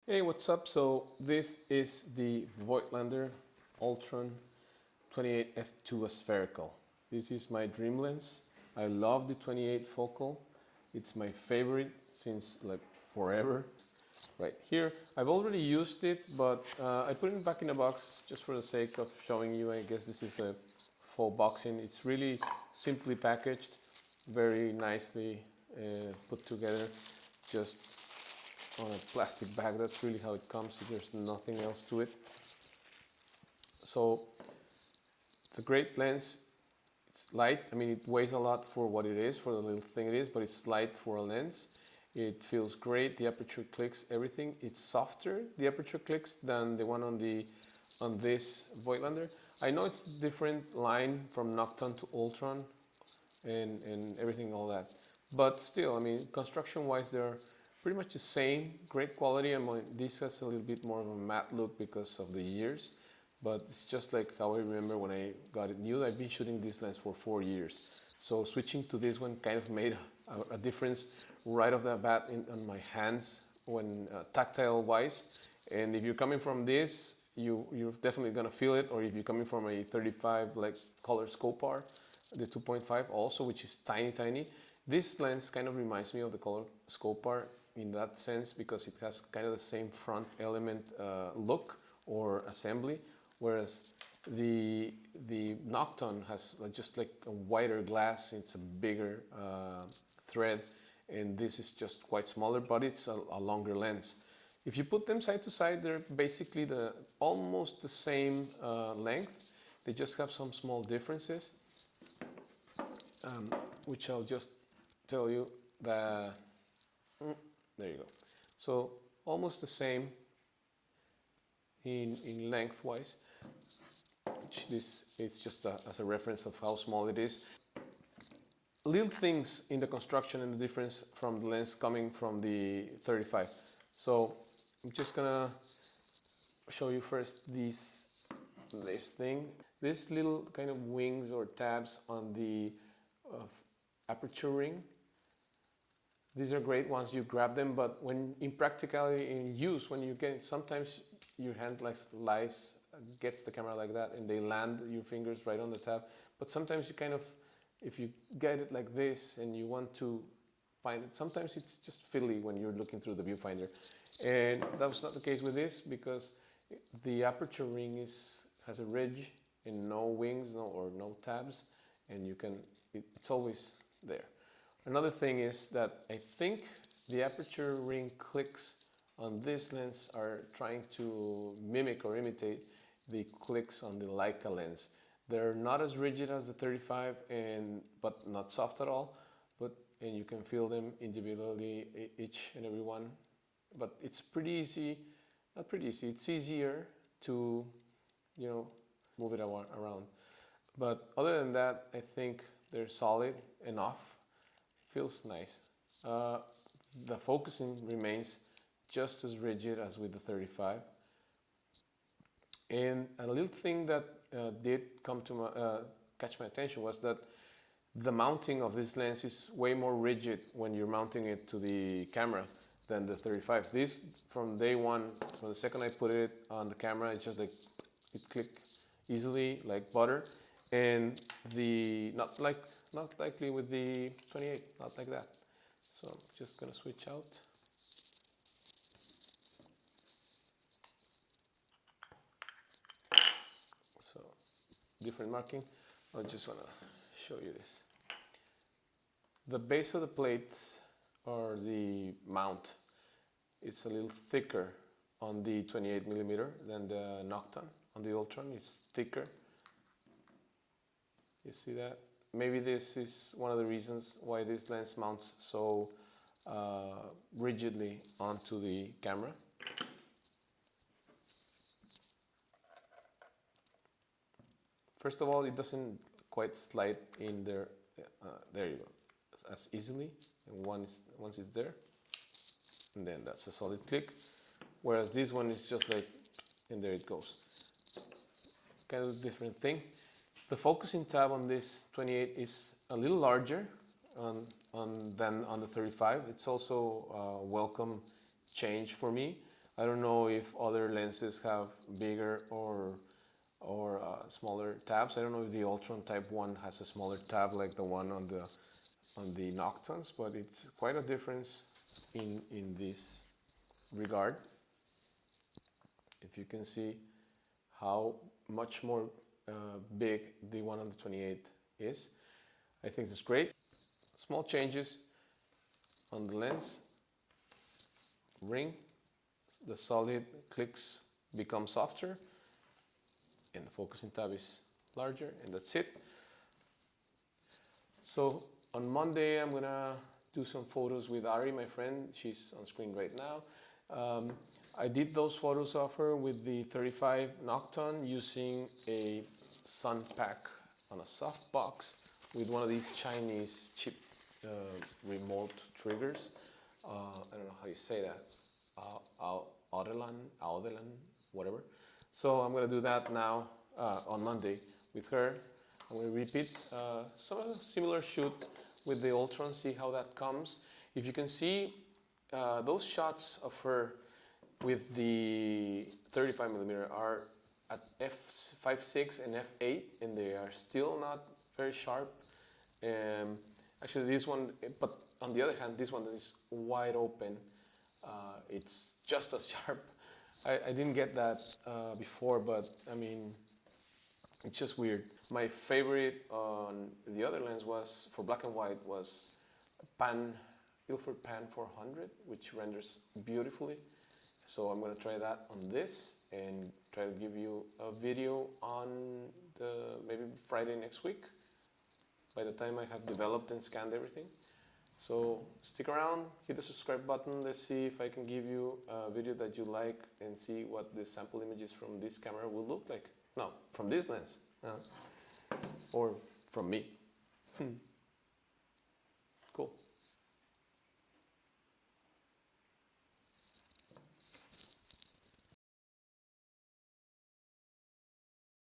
Hey, what's up? So this is the Voigtlander Ultron 28 f2 aspherical. This is my dream lens. I love the 28 focal. It's my favorite since like forever. Right here, I've already used it, but I put it back in a box just for the sake of showing you. I guess this is a full boxing. It's really simply packaged, very nicely put together. Just on a plastic bag. That's really how it comes. There's nothing else to it. So it's a great lens. It's light. I mean, it weighs a lot for what it is, for the little thing it is, but it's light for a lens. It feels great. The aperture clicks, everything. It's softer, the aperture clicks, than the one on this Voigtlander. I know it's different line from Nocton to Ultron and everything, all that. But still, I mean, construction-wise, they're pretty much the same. Great quality. I mean, this has a little bit more of a matte look because of the years, but it's just like how I remember when I got it new. I've been shooting this lens for 4 years, so switching to this one kind of made a difference right off the bat on my hands when tactile-wise. And if you're coming from this, you're definitely gonna feel it. Or if you're coming from a 35 like color Scopar, the 2.5 also, which is tiny. This lens kind of reminds me of the color Scopar in that sense because it has kind of the same front element look or assembly, whereas the Nocton has just like a wider glass. It's a bigger thread, and this is just quite smaller, but it's a longer lens. If you put them side to side, they're basically almost the same length. They just have some small differences, which I'll just tell you that. There you go. So almost the same in lengthwise, which this is just as a reference of how small it is. Little things in the construction and the difference from the lens coming from the 35. So I'm just gonna show you first this thing. This little kind of wings or tabs on the aperture ring. These are great once you grab them, but when in practicality, in use, when you get, sometimes your hand like gets the camera like that and they land your fingers right on the tab. But sometimes you kind of, if you get it like this and you want to find it, sometimes it's just fiddly when you're looking through the viewfinder. And that was not the case with this because the aperture ring has a ridge and no wings, or no tabs, and you can, it's always there. Another thing is that I think the aperture ring clicks on this lens are trying to mimic or imitate the clicks on the Leica lens. They're not as rigid as the 35, but not soft at all. And you can feel them individually, each and every one. But it's pretty easy, not pretty easy. It's easier to, move it around. But other than that, I think they're solid enough. Feels nice. The focusing remains just as rigid as with the 35. And a little thing that did come to catch my attention was that the mounting of this lens is way more rigid when you're mounting it to the camera than the 35. This, from day one, from the second I put it on the camera, it's just like it clicked easily like butter. And not likely with the 28, not like that. So I'm just gonna switch out. So different marking. I just wanna show you this. The base of the plate, or the mount, it's a little thicker on the 28mm than the Nocton. On the Ultron, it's thicker. You see that? Maybe this is one of the reasons why this lens mounts so rigidly onto the camera. First of all, it doesn't quite slide in there. There you go, as easily. And once it's there, and then that's a solid click. Whereas this one is just like, and there it goes. Kind of a different thing. The focusing tab on this 28 is a little larger than on the 35. It's also a welcome change for me. I don't know if other lenses have bigger or smaller tabs. I don't know if the Ultron Type 1 has a smaller tab like the one on the Noctons, but it's quite a difference in this regard. If you can see how much more big the one on the 28 is, I think it's great. Small changes on the lens ring, the solid clicks become softer and the focusing tab is larger, and that's it. So on Monday I'm gonna do some photos with Ari, my friend. She's on screen right now. I did those photos of her with the 35 Nocton using a sun pack on a soft box with one of these Chinese cheap remote triggers. I don't know how you say that. Audelan, whatever. So I'm gonna do that now on Monday with her. I'm gonna repeat some similar shoot with the Ultron, see how that comes. If you can see those shots of her with the 35mm are at f5.6 and f8, and they are still not very sharp. Actually, this one, but on the other hand, this one is wide open. It's just as sharp. I didn't get that before, but I mean, it's just weird. My favorite on the other lens was, for black and white, was Ilford Pan 400, which renders beautifully. So I'm going to try that on this and try to give you a video on maybe Friday next week, by the time I have developed and scanned everything. So stick around, hit the subscribe button. Let's see if I can give you a video that you like and see what the sample images from this camera will look like. No, from this lens. Or from me. Cool.